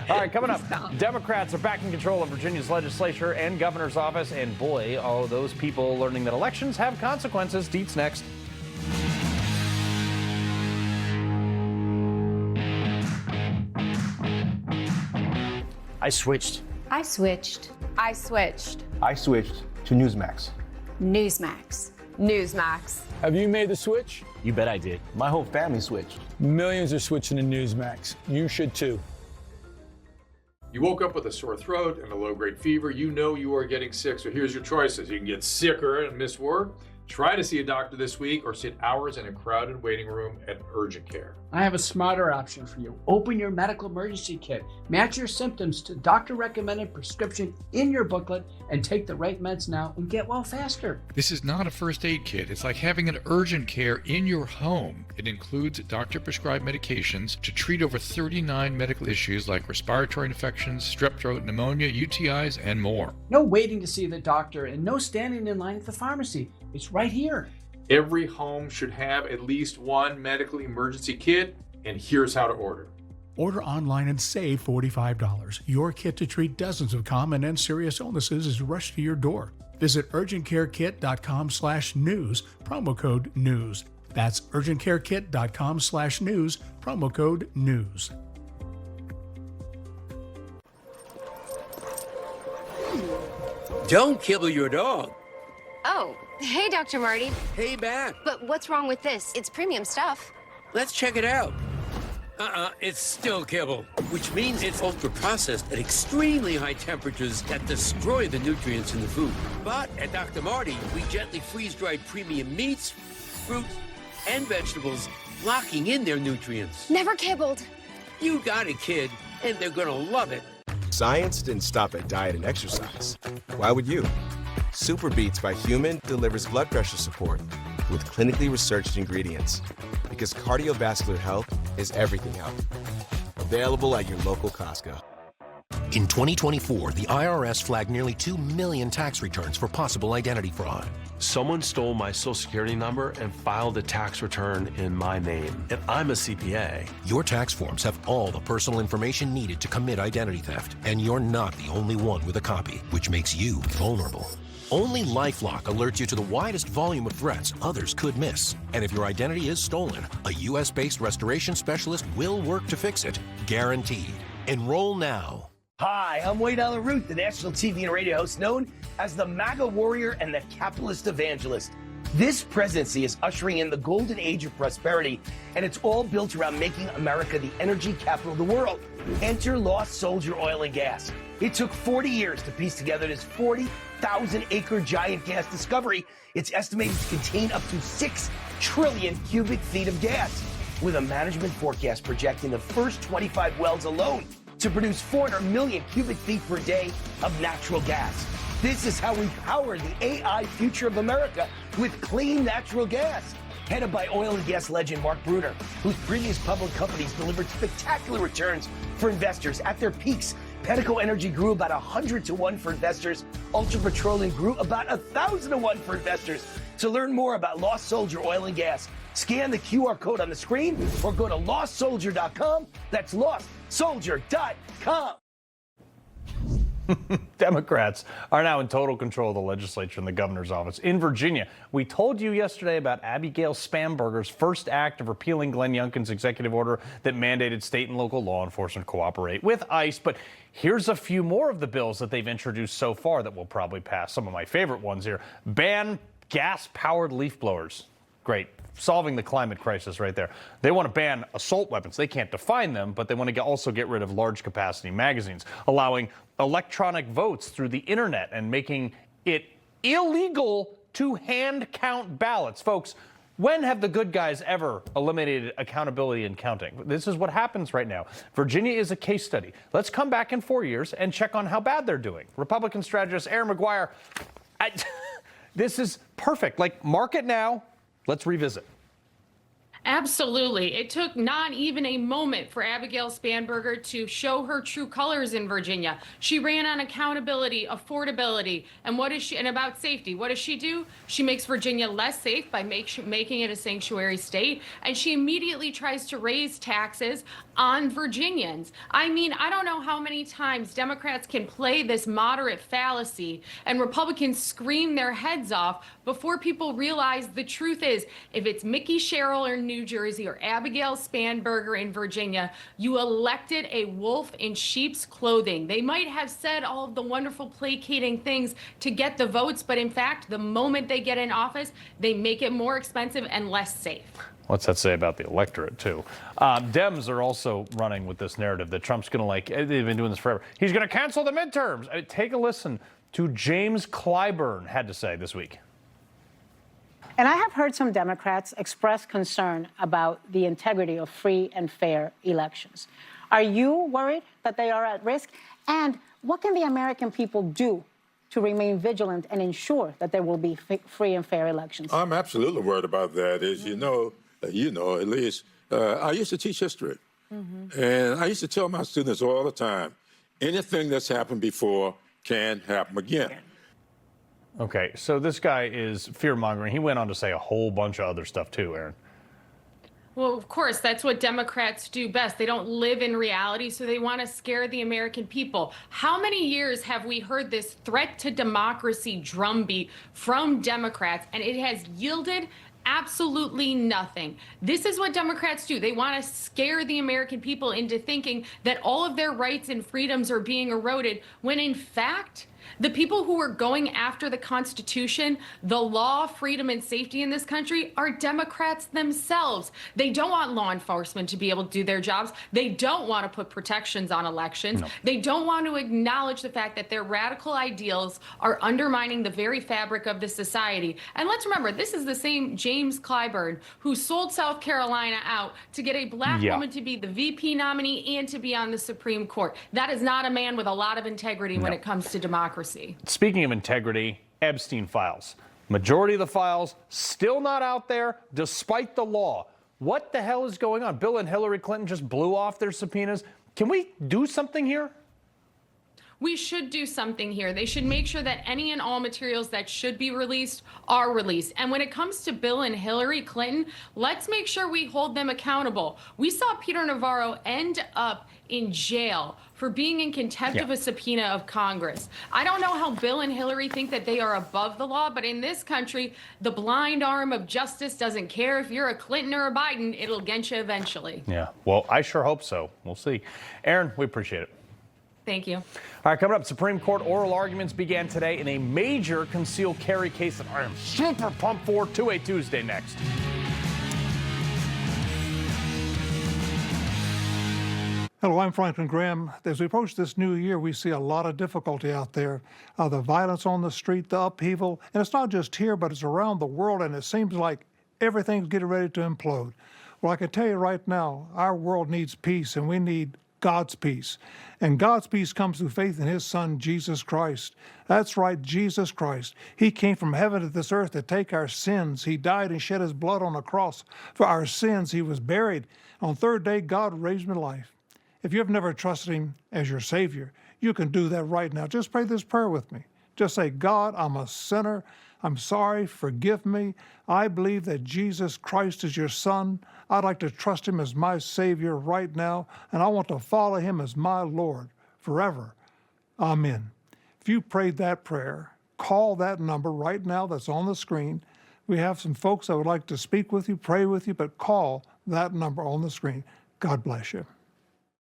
All right, coming up, Democrats are back in control of Virginia's legislature and governor's office. And boy, are those people learning that elections have consequences. Deets next. I switched to Newsmax. Newsmax. Have you made the switch? You bet I did. My whole family switched. Millions are switching to Newsmax. You should too. You woke up with a sore throat and a low-grade fever. You know you are getting sick, so here's your choices. You can get sicker and miss work. Try to see a doctor this week or sit hours in a crowded waiting room at urgent care. I have a smarter option for you. Open your medical emergency kit. Match your symptoms to doctor-recommended prescription in your booklet and take the right meds now and get well faster. This is not a first aid kit. It's like having an urgent care in your home. It includes doctor-prescribed medications to treat over 39 medical issues like respiratory infections, strep throat, pneumonia, UTIs, and more. No waiting to see the doctor and no standing in line at the pharmacy. It's right here. Every home should have at least one medical emergency kit, and here's how to order. Order online and save $45. Your kit to treat dozens of common and serious illnesses is rushed to your door. Visit urgentcarekit.com/news, promo code NEWS. That's urgentcarekit.com/news, promo code NEWS. Don't kibble your dog. Oh, hey, Dr. Marty. Hey, back. But what's wrong with this? It's premium stuff. Let's check it out. It's still kibble, which means it's ultra-processed at extremely high temperatures that destroy the nutrients in the food. But at Dr. Marty, we gently freeze-dried premium meats, fruit, and vegetables, locking in their nutrients. Never kibbled. You got it, kid, and they're gonna love it. Science didn't stop at diet and exercise. Why would you? Super Beats by Human delivers blood pressure support with clinically researched ingredients because cardiovascular health is everything health. Available at your local Costco. In 2024, the IRS flagged nearly 2 million tax returns for possible identity fraud. Someone stole my Social Security number and filed a tax return in my name, and I'm a CPA. Your tax forms have all the personal information needed to commit identity theft, and you're not the only one with a copy, which makes you vulnerable. Only LifeLock alerts you to the widest volume of threats others could miss. And if your identity is stolen, a U.S.-based restoration specialist will work to fix it, guaranteed. Enroll now. Hi, I'm Wade Allen Root, the national TV and radio host known as the MAGA warrior and the capitalist evangelist. This presidency is ushering in the golden age of prosperity, and it's all built around making America the energy capital of the world. Enter Lost Soldier Oil and Gas. It took 40 years to piece together this 40,000-acre giant gas discovery. It's estimated to contain up to 6 trillion cubic feet of gas, with a management forecast projecting the first 25 wells alone to produce 400 million cubic feet per day of natural gas. This is how we power the AI future of America, with clean natural gas. Headed by oil and gas legend Mark Bruner, whose previous public companies delivered spectacular returns for investors. At their peaks, Pedico Energy grew about 100 to 1 for investors. Ultra Petroleum grew about 1,000 to 1 for investors. To learn more about Lost Soldier Oil and Gas, scan the QR code on the screen or go to lostsoldier.com. That's lostsoldier.com. Democrats are now in total control of the legislature and the governor's office. In Virginia, we told you yesterday about Abigail Spanberger's first act of repealing Glenn Youngkin's executive order that mandated state and local law enforcement cooperate with ICE. But here's a few more of the bills that they've introduced so far that will probably pass. Some of my favorite ones here. Ban gas-powered leaf blowers. Great. Solving the climate crisis right there. They want to ban assault weapons. They can't define them, but they want to also get rid of large capacity magazines, allowing electronic votes through the internet and making it illegal to hand count ballots. Folks, when have the good guys ever eliminated accountability in counting? This is what happens right now. Virginia is a case study. Let's come back in 4 years and check on how bad they're doing. Republican strategist Erin Maguire, this is perfect. Like, mark it now. Let's revisit. Absolutely. It took not even a moment for Abigail Spanberger to show her true colors in Virginia. She ran on accountability, affordability, and about safety. What does she do? She makes Virginia less safe by making it a sanctuary state, and she immediately tries to raise taxes on Virginians. I mean, I don't know how many times Democrats can play this moderate fallacy and Republicans scream their heads off before people realize the truth is, if it's Mickey Sherrill or New Jersey or Abigail Spanberger in Virginia, you elected a wolf in sheep's clothing. They might have said all of the wonderful placating things to get the votes, but in fact, the moment they get in office, they make it more expensive and less safe. What's that say about the electorate, too? Dems are also running with this narrative that Trump's going to, they've been doing this forever. He's going to cancel the midterms. Take a listen to James Clyburn had to say this week. And I have heard some Democrats express concern about the integrity of free and fair elections. Are you worried that they are at risk? And what can the American people do to remain vigilant and ensure that there will be free and fair elections? I'm absolutely worried about that. As you know, at least, I used to teach history. And I used to tell my students all the time, anything that's happened before can happen again. Okay, so this guy is fear-mongering. He went on to say a whole bunch of other stuff, too, Erin. Well, of course, that's what Democrats do best. They don't live in reality, so they want to scare the American people. How many years have we heard this threat to democracy drumbeat from Democrats, and it has yielded absolutely nothing? This is what Democrats do. They want to scare the American people into thinking that all of their rights and freedoms are being eroded, when in fact, the people who are going after the Constitution, the law, freedom, and safety in this country are Democrats themselves. They don't want law enforcement to be able to do their jobs. They don't want to put protections on elections. No. They don't want to acknowledge the fact that their radical ideals are undermining the very fabric of the society. And let's remember, this is the same James Clyburn who sold South Carolina out to get a black woman to be the VP nominee and to be on the Supreme Court. That is not a man with a lot of integrity when it comes to democracy. Speaking of integrity, Epstein files. Majority of the files still not out there despite the law. What the hell is going on? Bill and Hillary Clinton just blew off their subpoenas. Can we do something here? we should do something here. They should make sure that any and all materials that should be released are released. And when it comes to Bill and Hillary Clinton, let's make sure we hold them accountable. We saw Peter Navarro end up in jail for being in contempt of a subpoena of Congress. I don't know how Bill and Hillary think that they are above the law, but in this country, the blind arm of justice doesn't care if you're a Clinton or a Biden, it'll get you eventually. Yeah, well, I sure hope so. We'll see. Erin, we appreciate it. Thank you. All right, coming up, Supreme Court oral arguments began today in a major concealed carry case that I am super pumped for. 2A Tuesday next. Hello, I'm Franklin Graham. As we approach this new year, we see a lot of difficulty out there. The violence on the street, the upheaval, and it's not just here, but it's around the world, and it seems like everything's getting ready to implode. Well, I can tell you right now, our world needs peace, and we need God's peace. And God's peace comes through faith in His Son, Jesus Christ. That's right, Jesus Christ. He came from heaven to this earth to take our sins. He died and shed His blood on the cross for our sins. He was buried. On the third day, God raised Him to life. If you have never trusted Him as your Savior, you can do that right now. Just pray this prayer with me. Just say, God, I'm a sinner. I'm sorry. Forgive me. I believe that Jesus Christ is your Son. I'd like to trust Him as my Savior right now, and I want to follow Him as my Lord forever. Amen. If you prayed that prayer, call that number right now that's on the screen. We have some folks that would like to speak with you, pray with you, but call that number on the screen. God bless you.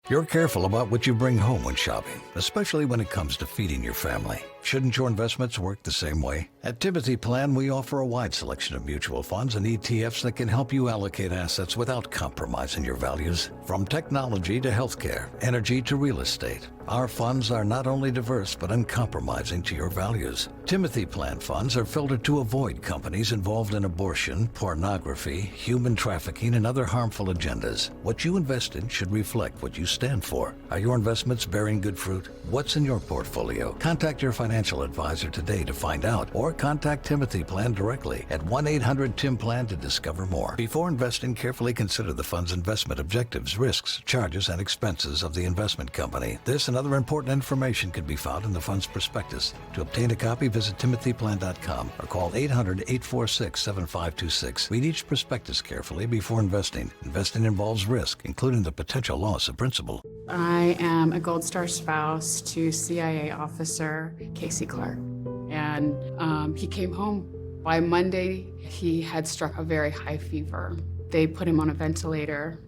You're careful about what you bring home when shopping, especially when it comes to feeding your family. Shouldn't your investments work the same way? At Timothy Plan, we offer a wide selection of mutual funds and ETFs that can help you allocate assets without compromising your values. From technology to healthcare, energy to real estate, our funds are not only diverse but uncompromising to your values. Timothy Plan funds are filtered to avoid companies involved in abortion, pornography, human trafficking, and other harmful agendas. What you invest in should reflect what you stand for. Are your investments bearing good fruit? What's in your portfolio? Contact your financial advisor today to find out, or contact Timothy Plan directly at 1-800-TIM-PLAN to discover more. Before investing, carefully consider the fund's investment objectives, risks, charges, and expenses of the investment company. This and other important information can be found in the fund's prospectus. To obtain a copy, visit timothyplan.com or call 800-846-7526. Read each prospectus carefully before investing. Investing involves risk, including the potential loss of principal. I am a Gold Star spouse to CIA officer Casey Clark, and he came home. By Monday, he had struck a very high fever. They put him on a ventilator.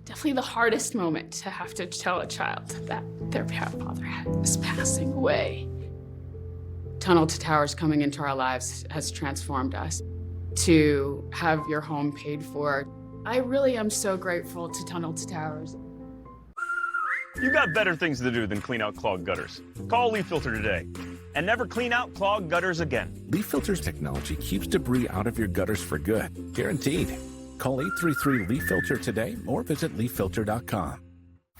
Definitely the hardest moment to have to tell a child that their father is passing away. Tunnel to Towers coming into our lives has transformed us. To have your home paid for, I really am so grateful to Tunnel to Towers. You got better things to do than clean out clogged gutters. Call Leaf Filter today and never clean out clogged gutters again. Leaf Filter's technology keeps debris out of your gutters for good. Guaranteed. Call 833-LEAF-FILTER today or visit leaffilter.com.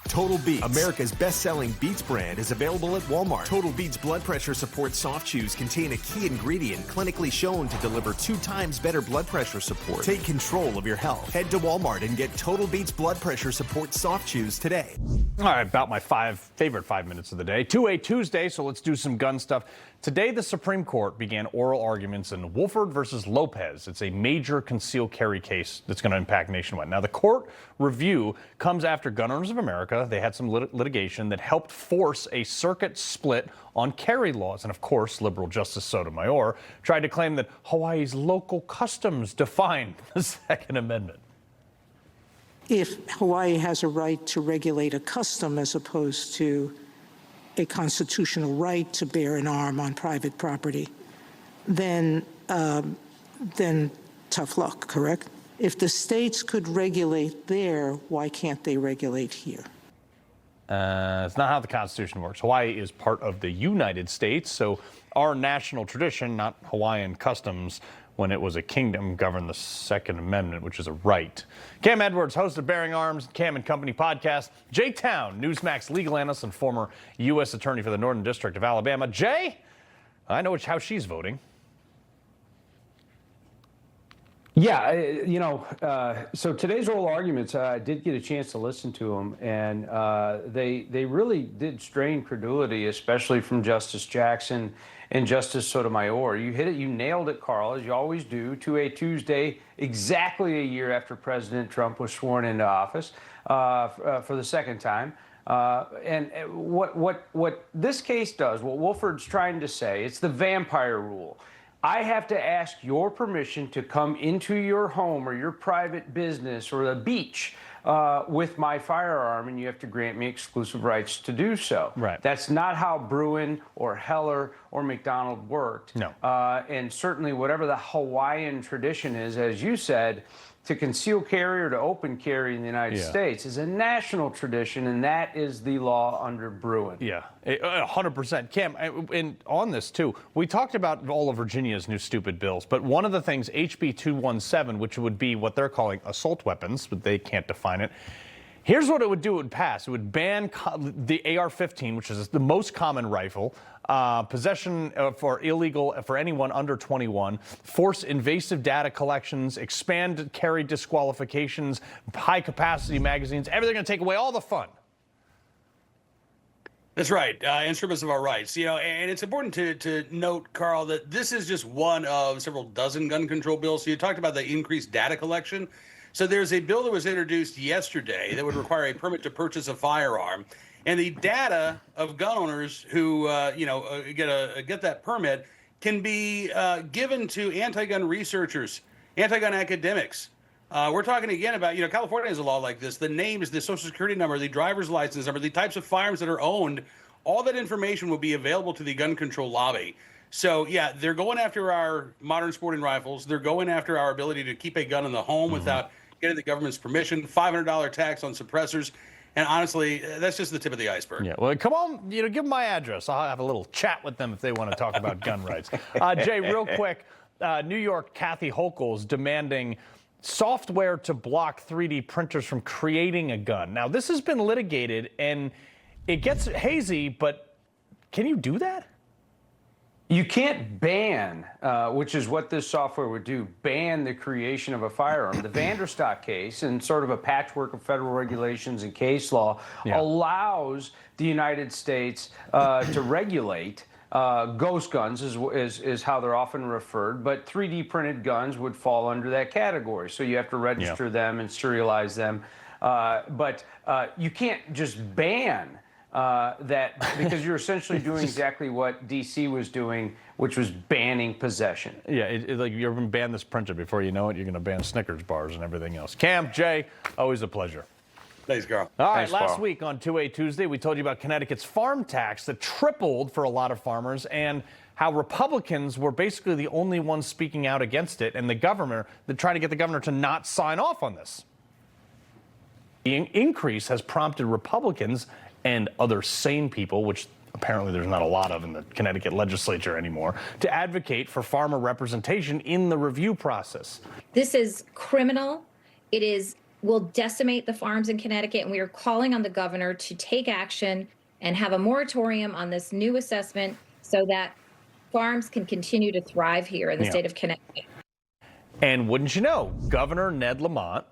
Total Beats, America's best-selling Beats brand, is available at Walmart. Total Beats blood pressure support soft chews contain a key ingredient clinically shown to deliver 2 times better blood pressure support. Take control of your health. Head to Walmart and get Total Beats blood pressure support soft chews today. All right, about my favorite 5 minutes of the day. 2A Tuesday, so let's do some gun stuff. Today, the Supreme Court began oral arguments in Wofford versus Lopez. It's a major concealed carry case that's going to impact nationwide. Now, the court review comes after Gun Owners of America. They had some litigation that helped force a circuit split on carry laws. And of course, liberal Justice Sotomayor tried to claim that Hawaii's local customs define the Second Amendment. If Hawaii has a right to regulate a custom as opposed to a constitutional right to bear an arm on private property, then tough luck, correct? If the states could regulate there, why can't they regulate here? It's not how the Constitution works. Hawaii is part of the United States, so our national tradition, not Hawaiian customs, when it was a kingdom, governed the Second Amendment, which is a right. Cam Edwards, host of Bearing Arms, Cam and Company podcast. Jay Town, Newsmax legal analyst and former U.S. attorney for the Northern District of Alabama. Jay, I know how she's voting. Yeah, so today's oral arguments, I did get a chance to listen to them, and they really did strain credulity, especially from Justice Jackson and Justice Sotomayor. You hit it, you nailed it, Carl, as you always do, to a Tuesday, exactly a year after President Trump was sworn into office for the second time. And what this case does, what Wolford's trying to say, it's the vampire rule. I have to ask your permission to come into your home or your private business or the beach with my firearm, and you have to grant me exclusive rights to do so. Right. That's not how Bruin or Heller or McDonald worked. No. And certainly whatever the Hawaiian tradition is, as you said, to conceal carry or to open carry in the United States is a national tradition, and that is the law under Bruin. Yeah, 100%. Cam, and on this too, we talked about all of Virginia's new stupid bills, but one of the things, HB 217, which would be what they're calling assault weapons, but they can't define it. Here's what it would do. It would pass. It would ban the AR-15, which is the most common rifle, possession for illegal for anyone under 21, force invasive data collections, expand carry disqualifications, high-capacity magazines. Everything going to take away all the fun. That's right. Instruments of our rights. And it's important to note, Carl, that this is just one of several dozen gun control bills. So you talked about the increased data collection. So there's a bill that was introduced yesterday that would require a permit to purchase a firearm, and the data of gun owners who get that permit can be given to anti-gun researchers, anti-gun academics. We're talking again about, California has a law like this. The names, the social security number, the driver's license number, the types of firearms that are owned, all that information will be available to the gun control lobby. So, yeah, they're going after our modern sporting rifles. They're going after our ability to keep a gun in the home without getting the government's permission, $500 tax on suppressors. And honestly, that's just the tip of the iceberg. Yeah, well, come on, give them my address. I'll have a little chat with them if they want to talk about gun rights. Jay, real quick, New York Kathy Hochul's demanding software to block 3D printers from creating a gun. Now, this has been litigated, and it gets hazy, but can you do that? You can't ban, which is what this software would do, ban the creation of a firearm. The Vanderstock case, and sort of a patchwork of federal regulations and case law, allows the United States to regulate ghost guns, is how they're often referred, but 3D printed guns would fall under that category. So you have to register them and serialize them. But you can't just ban that, because you're essentially doing exactly what D.C. was doing, which was banning possession. Yeah, like you're going to ban this printer. Before you know it, you're going to ban Snickers bars and everything else. Cam, Jay, always a pleasure. Thanks, Carl. All right, Thanks, last Carl. week on 2A Tuesday, we told you about Connecticut's farm tax that tripled for a lot of farmers and how Republicans were basically the only ones speaking out against it, and the governor, they're trying to get the governor to not sign off on this. The increase has prompted Republicans and other sane people, which apparently there's not a lot of in the Connecticut legislature anymore, to advocate for farmer representation in the review process. This is criminal. It will decimate the farms in Connecticut, and we are calling on the governor to take action and have a moratorium on this new assessment so that farms can continue to thrive here in the state of Connecticut. And wouldn't you know, Governor Ned Lamont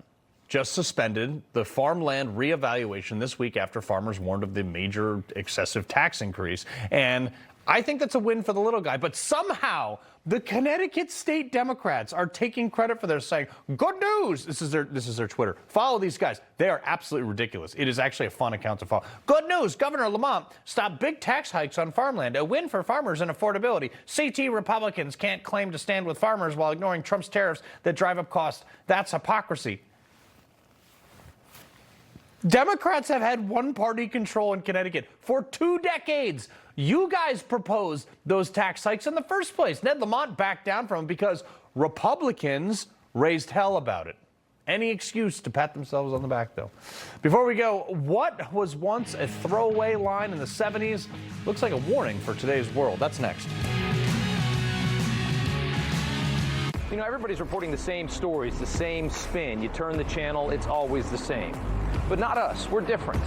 just suspended the farmland reevaluation this week after farmers warned of the major excessive tax increase. And I think that's a win for the little guy. But somehow the Connecticut state Democrats are taking credit for this, saying, good news. This is their Twitter. Follow these guys. They are absolutely ridiculous. It is actually a fun account to follow. Good news. Governor Lamont stopped big tax hikes on farmland. A win for farmers and affordability. CT Republicans can't claim to stand with farmers while ignoring Trump's tariffs that drive up costs. That's hypocrisy. Democrats have had one-party control in Connecticut for 2 decades. You guys proposed those tax hikes in the first place. Ned Lamont backed down from them because Republicans raised hell about it. Any excuse to pat themselves on the back, though. Before we go, what was once a throwaway line in the 70s looks like a warning for today's world. That's next. You know, everybody's reporting the same stories, the same spin. You turn the channel, it's always the same. But not us. We're different.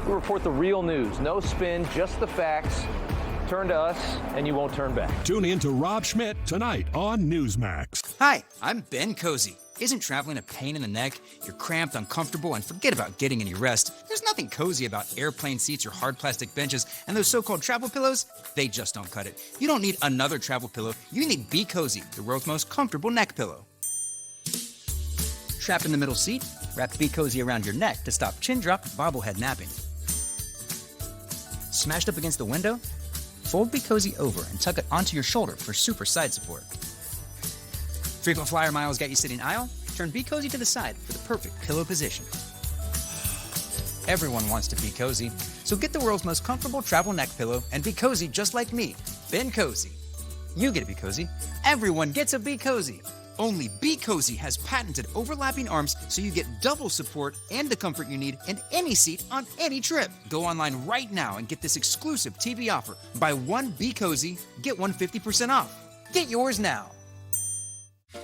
We report the real news. No spin, just the facts. Turn to us, and you won't turn back. Tune in to Rob Schmidt tonight on Newsmax. Hi, I'm Ben Cozy. Isn't traveling a pain in the neck? You're cramped, uncomfortable, and forget about getting any rest. There's nothing cozy about airplane seats or hard plastic benches, and those so-called travel pillows, they just don't cut it. You don't need another travel pillow. You need Be Cozy, the world's most comfortable neck pillow. Trapped in the middle seat? Wrap Be Cozy around your neck to stop chin drop, bobblehead napping. Smashed up against the window? Fold Be Cozy over and tuck it onto your shoulder for super side support. Frequent flyer miles got you sitting aisle? Turn Be Cozy to the side for the perfect pillow position. Everyone wants to be cozy, so get the world's most comfortable travel neck pillow and be cozy just like me, Ben Cozy. You get to be cozy. Everyone gets a Be Cozy. Only Be Cozy has patented overlapping arms so you get double support and the comfort you need in any seat on any trip. Go online right now and get this exclusive TV offer. Buy one Be Cozy, get one 50% off. Get yours now.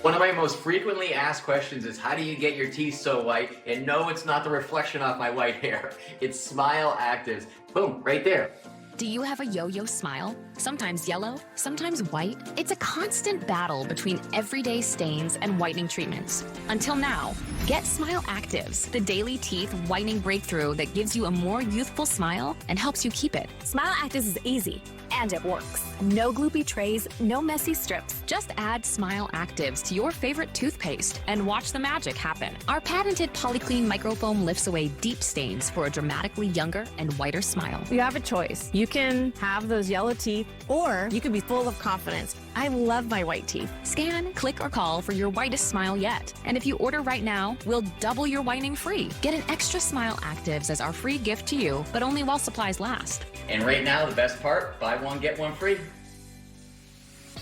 One of my most frequently asked questions is, how do you get your teeth so white? And no, it's not the reflection off my white hair. It's Smile Actives. Boom, right there. Do you have a yo-yo smile? Sometimes yellow, sometimes white. It's a constant battle between everyday stains and whitening treatments. Until now, get Smile Actives, the daily teeth whitening breakthrough that gives you a more youthful smile and helps you keep it. Smile Actives is easy, and it works. No gloopy trays, no messy strips. Just add Smile Actives to your favorite toothpaste and watch the magic happen. Our patented Polyclean microfoam lifts away deep stains for a dramatically younger and whiter smile. You have a choice. You can have those yellow teeth, or you can be full of confidence. I love my white teeth. Scan, click, or call for your whitest smile yet. And if you order right now, we'll double your whitening free. Get an extra Smile Actives as our free gift to you, but only while supplies last. And right now, the best part, buy one, get one free.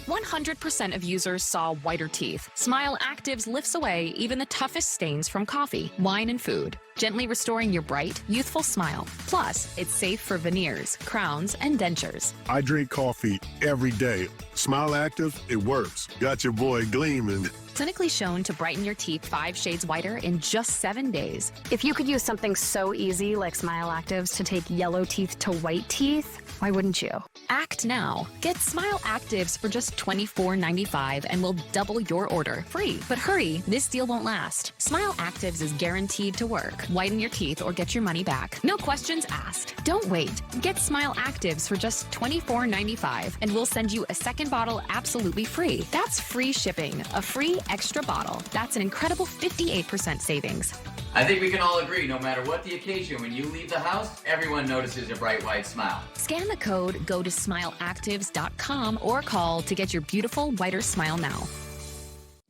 100% of users saw whiter teeth. Smile Actives lifts away even the toughest stains from coffee, wine, and food, gently restoring your bright, youthful smile. Plus, it's safe for veneers, crowns, and dentures. I drink coffee every day. Smile Active, it works. Got your boy gleaming. Clinically shown to brighten your teeth 5 shades whiter in just 7 days. If you could use something so easy like Smile Actives to take yellow teeth to white teeth, why wouldn't you? Act now. Get Smile Actives for just $24.95 and we'll double your order. Free. But hurry, this deal won't last. Smile Actives is guaranteed to work. Whiten your teeth or get your money back. No questions asked. Don't wait. Get Smile Actives for just $24.95 and we'll send you a second bottle absolutely free. That's free shipping. A free extra bottle. That's an incredible 58% savings. I think we can all agree, no matter what the occasion, when you leave the house, everyone notices a bright white smile. Scan the code, go to smileactives.com or call to get your beautiful whiter smile now.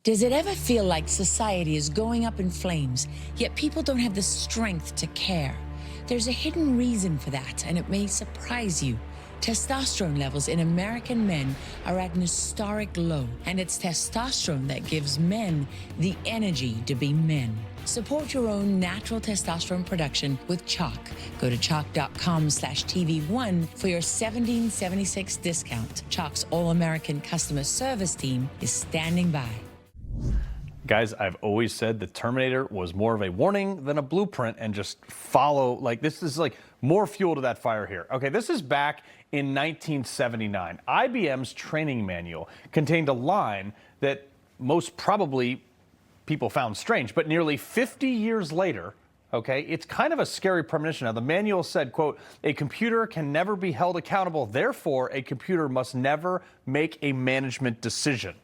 Does it ever feel like society is going up in flames, yet people don't have the strength to care? There's a hidden reason for that, and it may surprise you. Testosterone levels in American men are at an historic low, and it's testosterone that gives men the energy to be men. Support your own natural testosterone production with Chalk. Go to chalk.com/TV1 for your $17.76 discount. Chalk's all-American customer service team is standing by. Guys, I've always said the Terminator was more of a warning than a blueprint, and just follow, like, this is like more fuel to that fire here. Okay, this is back in 1979. IBM's training manual contained a line that most probably people found strange, but nearly 50 years later, okay, it's kind of a scary premonition. Now, the manual said, quote, "A computer can never be held accountable. Therefore, a computer must never make a management decision."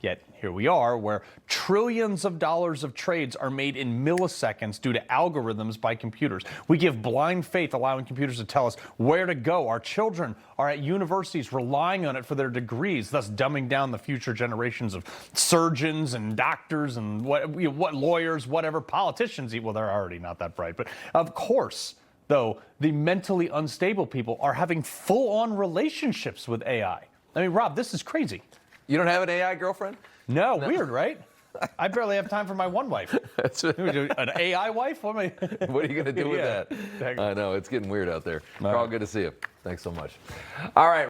Yet here we are, where trillions of dollars of trades are made in milliseconds due to algorithms by computers. We give blind faith, allowing computers to tell us where to go. Our children are at universities relying on it for their degrees, thus dumbing down the future generations of surgeons and doctors and what lawyers, whatever, politicians. Well, they're already not that bright. But of course, though, the mentally unstable people are having full-on relationships with AI. I mean, Rob, this is crazy. You don't have an AI girlfriend? No, weird, right? I barely have time for my one wife. An AI wife? What are you going to do with Yeah. that? I know, it's getting weird out there. Carl, good to see you. Thanks so much. All right.